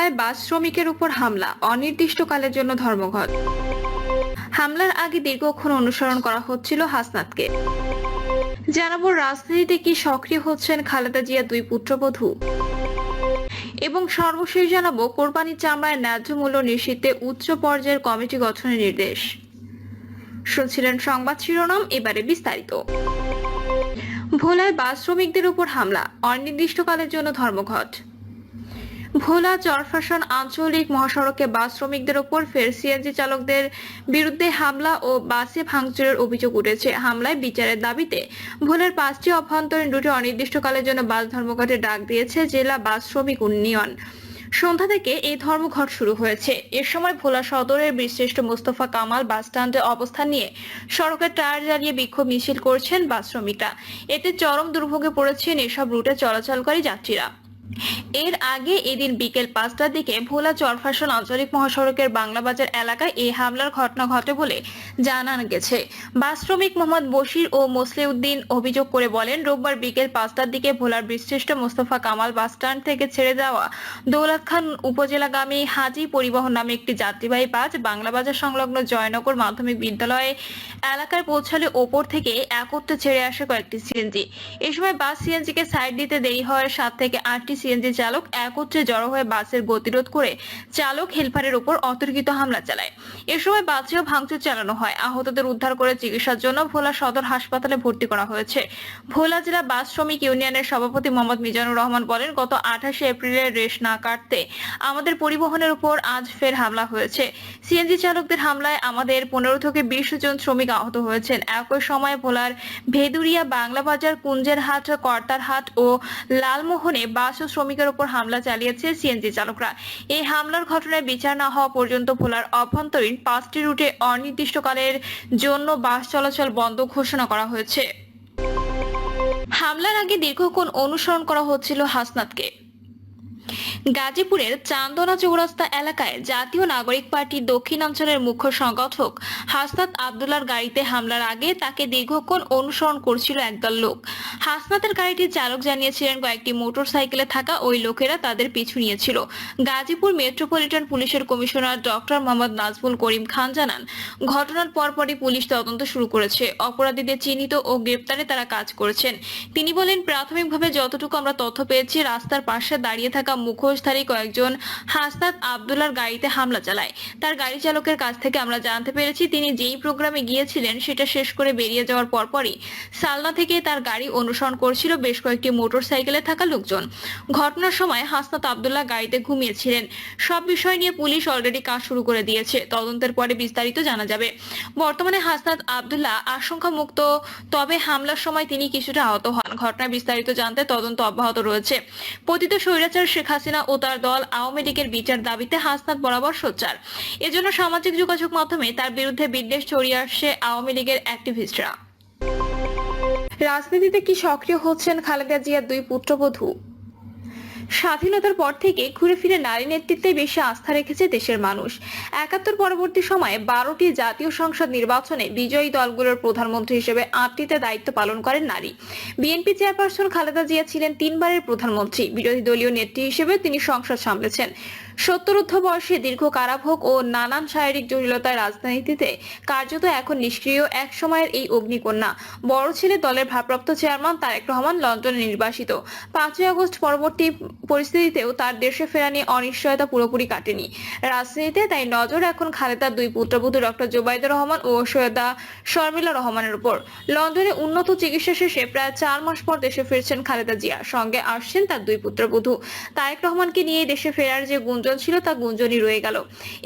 ভোলায় বাস শ্রমিকের উপর হামলা, অনির্দিষ্টকালের জন্য ধর্মঘট। হামলার আগে দীর্ঘক্ষণ অনুসরণ করা হচ্ছিল হাসনাতকে। জানাবো রাজনীতিতে কি সক্রিয় হচ্ছেন খালেদা জিয়া দুই পুত্রবধূ। এবং সর্বশেষ জানাবো কোরবানির চামড়ায় ন্যায্য মূল্য নিশ্চিতে উচ্চ পর্যায়ের কমিটি গঠনের নির্দেশ। শুনছিলেন সংবাদ শিরোনাম, এবারে বিস্তারিত। ভোলায় বাস শ্রমিকদের উপর হামলা, অনির্দিষ্টকালের জন্য ধর্মঘট। ভোলা চরফ্যাশন আঞ্চলিক মহাসড়কে বাস শ্রমিকদের উপর ফের সিএনজি চালকদের বিরুদ্ধে হামলা ও বাসে ভাঙচুরের অভিযোগ উঠেছে। হামলায় বিচারের দাবিতে ভোলার 5টি অভ্যন্তরীণ রুটে অনির্দিষ্টকালের জন্য বাস ধর্মঘটের ডাক দিয়েছে জেলা বাস শ্রমিক ইউনিয়ন। সন্ধ্যা থেকে এই ধর্মঘট শুরু হয়েছে। এর সময় ভোলা সদরের বীরশ্রেষ্ঠ মোস্তফা কামাল বাস স্ট্যান্ডে অবস্থান নিয়ে সড়কের টায়ার জ্বালিয়ে বিক্ষোভ মিছিল করছেন বাস শ্রমিকরা। এতে চরম দুর্ভোগে পড়েছেন এসব রুটে চলাচলকারী যাত্রীরা। এর আগে এদিন বিকেল 5টার দিকে ভোলা চরফ্যাশন আঞ্চলিক মহাসড়কের বাংলাবাজার এলাকায় এই হামলার ঘটনা ঘটে বলে জানানো গেছে। বাস শ্রমিক মোহাম্মদ বশির ও মোসলেউদ্দিন অভিযোগ করে বলেন, রোববার বিকেল 5টার দিকে ভোলার বীরশ্রেষ্ঠ মোস্তফা কামাল বাস স্ট্যান্ড থেকে ছেড়ে যাওয়া দৌলত খান উপজেলাগামী হাজি পরিবহন নামে একটি যাত্রীবাহী বাস বাংলাবাজার সংলগ্ন জয়নগর মাধ্যমিক বিদ্যালয়ে এলাকায় পৌঁছালে ওপর থেকে একত্রে ছেড়ে আসে কয়েকটি সিএনজি। এই সময় বাস সিএনজিকে সাইড দিতে দেরি হওয়ার 7 থেকে 8টি সিএনজি চালক একত্রে জড়ো হয়ে বাসের গতিরোধ করে চালক হেলপারের উপর অতর্কিত হামলা চালায়। এ সময় বাসেও ভাঙচুর চালানো হয়। আহতদের উদ্ধার করে চিকিৎসার জন্য ভোলা সদর হাসপাতালে ভর্তি করা হয়েছে। ভোলা জেলা বাস শ্রমিক ইউনিয়নের সভাপতি মোহাম্মদ মিজানুর রহমান বলেন, গত 28 এপ্রিলের রেশ না কাটতে আমাদের পরিবহনের উপর আজ ফের হামলা হয়েছে। সিএনজি চালকদের হামলায় আমাদের 15 থেকে 20 জন শ্রমিক আহত হয়েছেন। একই সময়ে ভোলার ভেদুরিয়া, বাংলাবাজার, কুঞ্জেরহাট, কর্তারহাট ও লালমোহনে বাস ও শ্রমিকের উপর হামলা চালিয়েছে সিএনজি চালকরা। এই হামলার ঘটনায় বিচার না হওয়া পর্যন্ত ভোলার অভ্যন্তরীণ 5টি রুটে অনির্দিষ্টকালের জন্য বাস চলাচল বন্ধ ঘোষণা করা হয়েছে। হামলার আগে দীর্ঘক্ষণ অনুসরণ করা হচ্ছিল হাসনাতকে। গাজীপুরের চান্দনা চৌরাস্তা এলাকায় জাতীয় নাগরিক পার্টির দক্ষিণাঞ্চলের মুখ্য সংগঠক হাসনাত আব্দুল্লাহর গাড়িতে হামলার আগে তাকে দীর্ঘক্ষণ অনুসরণ করছিল একদল লোক। হাসনাতের গাড়িটির চালক জানিয়েছিলেন, কয়েকটি মোটর সাইকেলে থাকা ওই লোকেরা তাদের পিছু নিয়েছিল। গাজীপুর মেট্রোপলিটন পুলিশের কমিশনার ডক্টর মোহাম্মদ নাজমুল করিম খান জানান, ঘটনার পরপরই পুলিশ তদন্ত শুরু করেছে। অপরাধীদের চিহ্নিত ও গ্রেপ্তারে তারা কাজ করেছেন। তিনি বলেন, প্রাথমিকভাবে যতটুকু আমরা তথ্য পেয়েছি, রাস্তার পাশে দাঁড়িয়ে থাকা মুখোশধারী কয়েকজন হাসনাত আব্দুল্লাহর গাড়িতে হামলা চালায়। তার গাড়ি চালকের কাছ থেকে আমরা জানতে পেরেছি, তিনি যেই প্রোগ্রামে গিয়েছিলেন সেটা শেষ করে বেরিয়ে যাওয়ার পরপরই সালনা থেকে তার গাড়ি অনুসরণ করছিল বেশ কয়েকটি মোটর সাইকেলে থাকা লোকজন। ঘটনার সময় হাসনাত আব্দুল্লাহ গাড়িতে ঘুমিয়েছিলেন। সব বিষয় নিয়ে পুলিশ অলরেডি কাজ শুরু করে দিয়েছে। তদন্তের পরে বিস্তারিত জানা যাবে। বর্তমানে হাসনাত আব্দুল্লাহ আশঙ্কা মুক্ত, তবে হামলার সময় তিনি কিছুটা আহত হন। ঘটনার বিস্তারিত জানতে তদন্ত অব্যাহত রয়েছে। পতিত স্বৈরাচার শেখ হাসিনা ও তার দল আওয়ামী লীগের বিচার দাবিতে হাসনাত বরাবর সোচ্চার। এজন্য সামাজিক যোগাযোগ মাধ্যমে তার বিরুদ্ধে বিদ্বেষ ছড়িয়ে আসছে আওয়ামী লীগের অ্যাক্টিভিস্টরা। রাজনীতিতে কি সক্রিয় হচ্ছেন খালেদা জিয়ার দুই পুত্রবধূ। স্বাধীনতার পর থেকে ঘুরে ফিরে নারী নেতৃত্বে বেশি আস্থা রেখেছে দেশের মানুষ। 71 পরবর্তী সময়ে 12টি জাতীয় সংসদ নির্বাচনে বিজয়ী দলগুলোর প্রধানমন্ত্রী হিসেবে 8টিতে দায়িত্ব পালন করেন নারী। বিএনপি চেয়ারপারসন খালেদা জিয়া ছিলেন 3বারের প্রধানমন্ত্রী। বিরোধী দলীয় নেত্রী হিসেবে তিনি সংসদ সামলেছেন। 70 বয়সে দীর্ঘ কারাভোগ ও নানান শারীরিক জটিলতার রাজনীতিতে কার্যত এখন নিষ্ক্রিয় এক সময়ের এই অগ্নিকন্যা। বড় ছেলে দলের ভারপ্রাপ্ত চেয়ারম্যান তারেক রহমান লন্ডনে নির্বাসিত। 5ই আগস্ট পরবর্তী পরিস্থিতিতেও তার দেশে ফেরা নিয়ে অনিশ্চয়তা পুরোপুরি কাটেনি রাজনীতিতে। তাই নজর এখন খালেদার দুই পুত্রবধূ ডক্টর জুবাইদা রহমান ও সৈয়দা শর্মিলা রহমানের উপর। লন্ডনে উন্নত চিকিৎসা শেষে প্রায় 4 মাস পর দেশে ফিরছেন খালেদা জিয়া। সঙ্গে আসছেন তার দুই পুত্রবধূ। তারেক রহমানকে নিয়ে দেশে ফেরার যে গুঞ্জন ছিল তা গুঞ্জনই রয়ে গেল।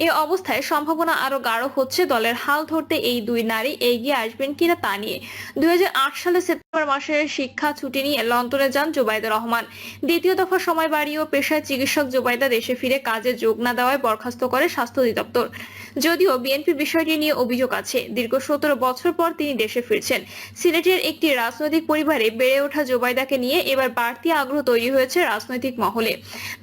এই অবস্থায় সম্ভাবনা আরো গাঢ় হচ্ছে দলের হাল ধরতে এই দুই নারী এগিয়ে আসবেন কিনা তা নিয়ে। 2008 সালের সেপ্টেম্বর মাসে শিক্ষা ছুটি নিয়ে লন্ডনে যান জুবাইদা রহমান। দ্বিতীয় দফা সময় বাড়িয়েও পেশায় চিকিৎসক জুবাইদা দেশে ফিরে কাজে যোগ না দেওয়ায় বরখাস্ত করে স্বাস্থ্য অধিদপ্তর। যদিও বিএনপি বিষয়টি নিয়ে অভিযোগ আছে। দীর্ঘ 17 বছর পর তিনি দেশে ফিরছেন। সিলেটের একটি রাজনৈতিক পরিবারে বেড়ে ওঠা জুবাইদাকে নিয়ে এবার বাড়তি আগ্রহ তৈরি হয়েছে রাজনৈতিক মহলে।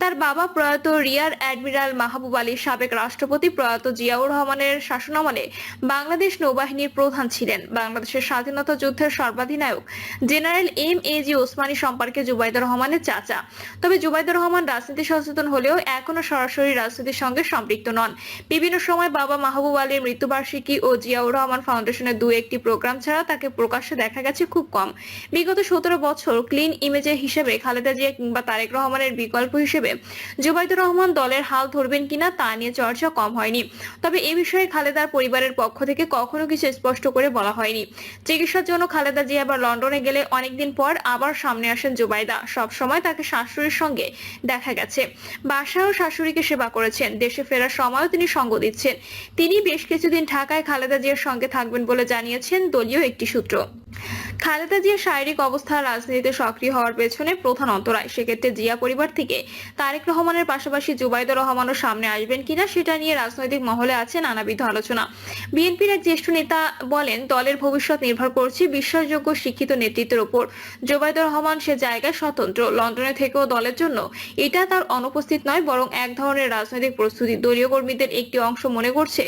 তার বাবা প্রয়াত রিয়ার অ্যাডমিরাল মাহবুব আলী সাবেক রাষ্ট্রপতি প্রয়াত জিয়াউর রহমানের শাসনামলে বাংলাদেশ নৌবাহিনীর প্রধান ছিলেন। বাংলাদেশের স্বাধীনতা যুদ্ধের সর্বাধিনায়ক জেনারেল এম.এ.জি. ওসমানী সম্পর্কে জুবাইদুর রহমানের চাচা। তবে জুবাইদুর রহমান রাজনীতি সচেতন হলেও এখনো সরাসরি রাজনীতির সঙ্গে সম্পৃক্ত নন। বিভিন্ন সময় বাবা মাহবুব আলীর মৃত্যুবার্ষিকী ও জিয়াউর রহমান ফাউন্ডেশনের একটি প্রোগ্রাম ছাড়া তাকে প্রকাশ্যে দেখা গেছে খুব কম। বিগত 17 বছর ক্লিন ইমেজের হিসেবে খালেদা জিয়া কিংবা তারেক রহমানের বিকল্প হিসেবে জুবাইদুর রহমান দলের হাল ধরবেন কিনা তা নিয়ে চর্চা কম হয়নি। তবে এ বিষয়ে খালেদার পরিবারের পক্ষ থেকে কখনো কিছু স্পষ্ট করে বলা হয়নি। চিকিৎসার জন্য খালেদা জিয়া আবার লন্ডনে গেলে অনেকদিন পর আবার সামনে আসেন জুবাইদা। সব সময় তাকে শাশুড়ির সঙ্গে দেখা গেছে। বাসায়ও শাশুড়িকে সেবা করেছেন। দেশে ফেরার সময়ও তিনি সঙ্গ দিচ্ছেন। তিনি বেশ কিছুদিন ঢাকায় খালেদা জিয়ার সঙ্গে থাকবেন বলে জানিয়েছেন দলীয় একটি সূত্র। খালেদা জিয়ার শারীরিক অবস্থা রাজনীতিতে সক্রিয় হওয়ার পেছনে প্রধান অন্তরায়। সেক্ষেত্রে জিয়া পরিবার থেকে তারেক রহমানের পাশাপাশি জুবাইদুর রহমানও সামনে আসবেন কিনা সেটা নিয়ে রাজনৈতিক মহলে আছে নানাবিধ আলোচনা। বিএনপির এক জ্যেষ্ঠ নেতা বলেন, দলের ভবিষ্যৎ নির্ভর করছে বিশ্বাসযোগ্য শিক্ষিত নেতৃত্বের উপর। জুবাইদুর রহমান সে জায়গায় স্বতন্ত্র। লন্ডনে থেকেও দলের জন্য এটা তার অনুপস্থিত নয়, বরং এক ধরনের রাজনৈতিক প্রস্তুতি। দলীয় কর্মীদের একটি অংশ মনে করছে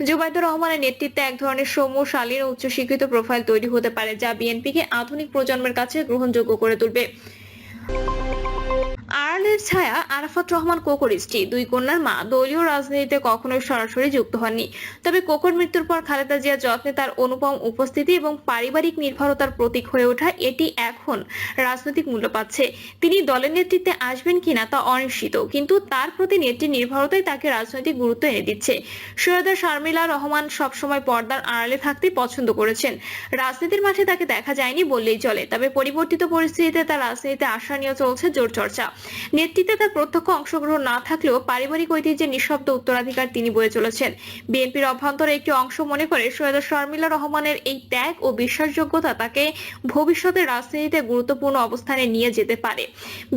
জুবাইদুর রহমানের নেতৃত্বে এক ধরনের সৌম্য শালীন ও উচ্চশিক্ষিত প্রোফাইল তৈরি হতে পারে, যা বিএনপিকে আধুনিক প্রজন্মের কাছে গ্রহণযোগ্য করে তুলবে। আড়ালের ছায়া আরাফাত রহমান কোকোর স্ত্রী, দুই কন্যার মা, দলীয় রাজনীতিতে কখনোই সরাসরি যুক্ত হননি। তবে কোকোর মৃত্যুর পর খালেদা জিয়া যত্নে তার অনুপম উপস্থিতি এবং পারিবারিক নির্ভরতার প্রতীক হয়ে ওঠা এটি এখন রাজনৈতিক মূল্য পাচ্ছে। তিনি দলের নেতৃত্বে আসবেন কিনা তা অনিশ্চিত, কিন্তু তার প্রতি নেত্রীর নির্ভরতাই তাকে রাজনৈতিক গুরুত্ব এনে দিচ্ছে। সৈয়দা শারমিলা রহমান সবসময় পর্দার আড়ালে থাকতে পছন্দ করেছেন। রাজনীতির মাঠে তাকে দেখা যায়নি বললেই চলে। তবে পরিবর্তিত পরিস্থিতিতে তার রাজনীতিতে আসা নিয়ে চলছে জোর চর্চা। নেতৃত্বে তার প্রত্যক্ষ অংশগ্রহণ না থাকলেও পারিবারিক ঐতিহ্যের নিঃশব্দ উত্তরাধিকার তিনি বয়ে চলেছেন। বিএনপির অভ্যন্তরে একটি অংশ মনে করে সৈয়দা শারমিলা রহমানের এই ত্যাগ ও বিশ্বাসযোগ্যতা তাকে ভবিষ্যতে রাজনীতিতে গুরুত্বপূর্ণ অবস্থানে নিয়ে যেতে পারে।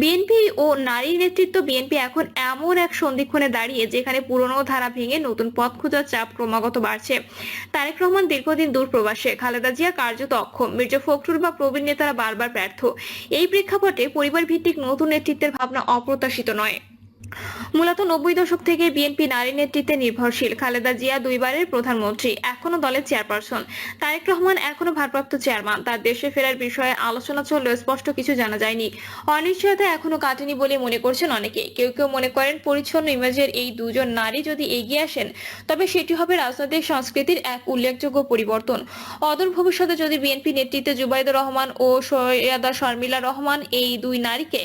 বিএনপি ও নারী নেতৃত্ব। বিএনপি এখন এমন এক সন্ধিক্ষণে দাঁড়িয়ে যেখানে পুরনো ধারা ভেঙে নতুন পথ খোঁজার চাপ ক্রমাগত বাড়ছে। তারেক রহমান দীর্ঘদিন দূর প্রবাসে, খালেদা জিয়া কার্যত অক্ষম, মির্জা ফখরুল বা প্রবীণ নেতারা বারবার ব্যর্থ। এই প্রেক্ষাপটে পরিবার ভিত্তিক নতুন নেতৃত্বের ভাবনা অপ্রত্যাশিত নয়। মূলত 90 দশক থেকে বিএনপি নারী নেতৃত্বে নির্ভরশীল। খালেদা জিয়া দুইবারের প্রধানমন্ত্রী, এখনো দলের চেয়ারপারসন। তারেক রহমান এখনো ভারপ্রাপ্ত চেয়ারম্যান। তার দেশে ফেরার বিষয়ে আলোচনা চললেও স্পষ্ট কিছু জানা যায়নি। অনিশ্চয়তা এখনো কাটেনি বলে মনে করছেন অনেকে। কেউ কেউ মনে করেন পরিচ্ছন্ন ইমেজের এই দুজন নারী যদি এগিয়ে আসেন তবে সেটি হবে রাজনৈতিক সংস্কৃতির এক উল্লেখযোগ্য পরিবর্তন। অদূর ভবিষ্যতে যদি বিএনপি নেতৃত্বে জুবাইদুর রহমান ও সৈয়দা শারমিলা রহমান এই দুই নারীকে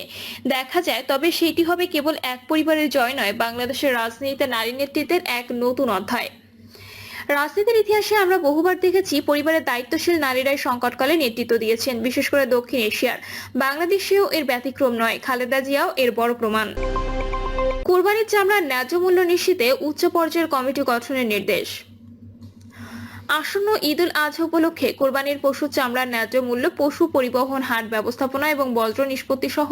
দেখা যায় তবে সেটি হবে কেবল এক পরিবারের জয় নয়, বাংলাদেশের রাজনীতিতে নারী নেতৃত্বের এক নতুন অধ্যায়। রাজনীতির ইতিহাসে আমরা বহুবার দেখেছি পরিবারের দায়িত্বশীল নারীরাই সংকটকালে নেতৃত্ব দিয়েছেন, বিশেষ করে দক্ষিণ এশিয়ার। বাংলাদেশেও এর ব্যতিক্রম নয়। খালেদা জিয়াও এর বড় প্রমাণ। কোরবানির চামড়ার ন্যায্য মূল্য নিশ্চিতে উচ্চ পর্যায়ের কমিটি গঠনের নির্দেশ। আসন্ন ঈদ উল আজহা উপলক্ষে কোরবানির পশুর চামড়ার ন্যায্য মূল্য, পশু পরিবহন, হাট ব্যবস্থাপনা এবং বর্জ্য নিষ্পত্তি সহ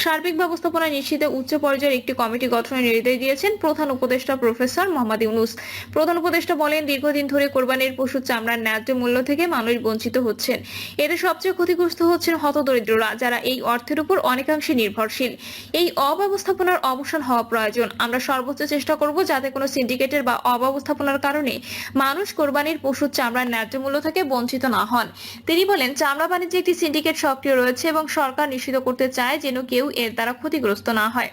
সার্বিক ব্যবস্থাপনা নিশ্চিতে উচ্চ পর্যায়ের একটি কমিটি গঠনের নির্দেশ দিয়েছেন প্রধান উপদেষ্টা প্রফেসর মোহাম্মদ ইউনূস। প্রধান উপদেষ্টা বলেন, দীর্ঘদিন ধরে কোরবানির পশুর চামড়ার ন্যায্য মূল্য থেকে মানুষ বঞ্চিত হচ্ছেন। এতে সবচেয়ে ক্ষতিগ্রস্ত হচ্ছেন হতদরিদ্ররা, যারা এই অর্থের উপর অনেকাংশে নির্ভরশীল। এই অব্যবস্থাপনার অবসান হওয়া প্রয়োজন। আমরা সর্বোচ্চ চেষ্টা করব যাতে কোনো সিন্ডিকেটের বা অব্যবস্থাপনার কারণে মানুষ কোরবানির পশুর চামড়ার ন্যায্য মূল্য থেকে বঞ্চিত না হন। তিনি বলেন, চামড়া বাণিজ্যে একটি সিন্ডিকেট সক্রিয় রয়েছে এবং সরকার নিশ্চিত করতে চায় যেন কেউ এর দ্বারা ক্ষতিগ্রস্ত না হয়।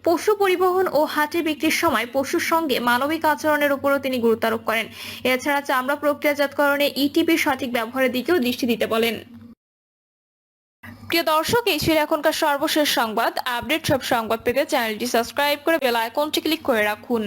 পশু পরিবহন ও হাটে বিক্রির সময় পশুর সঙ্গে মানবিক আচরণের উপরও তিনি গুরুত্ব আরোপ করেন। এছাড়া চামড়া প্রক্রিয়াজাতকরণে ইটিপির সঠিক ব্যবহারের দিকেও দৃষ্টি দিতে বলেন। প্রিয় দর্শক, এই ছিল এখনকার সর্বশেষ সংবাদ। আপডেট সব সংবাদ পেতে চ্যানেলটি সাবস্ক্রাইব করে বেল আইকনটি ক্লিক করে রাখুন।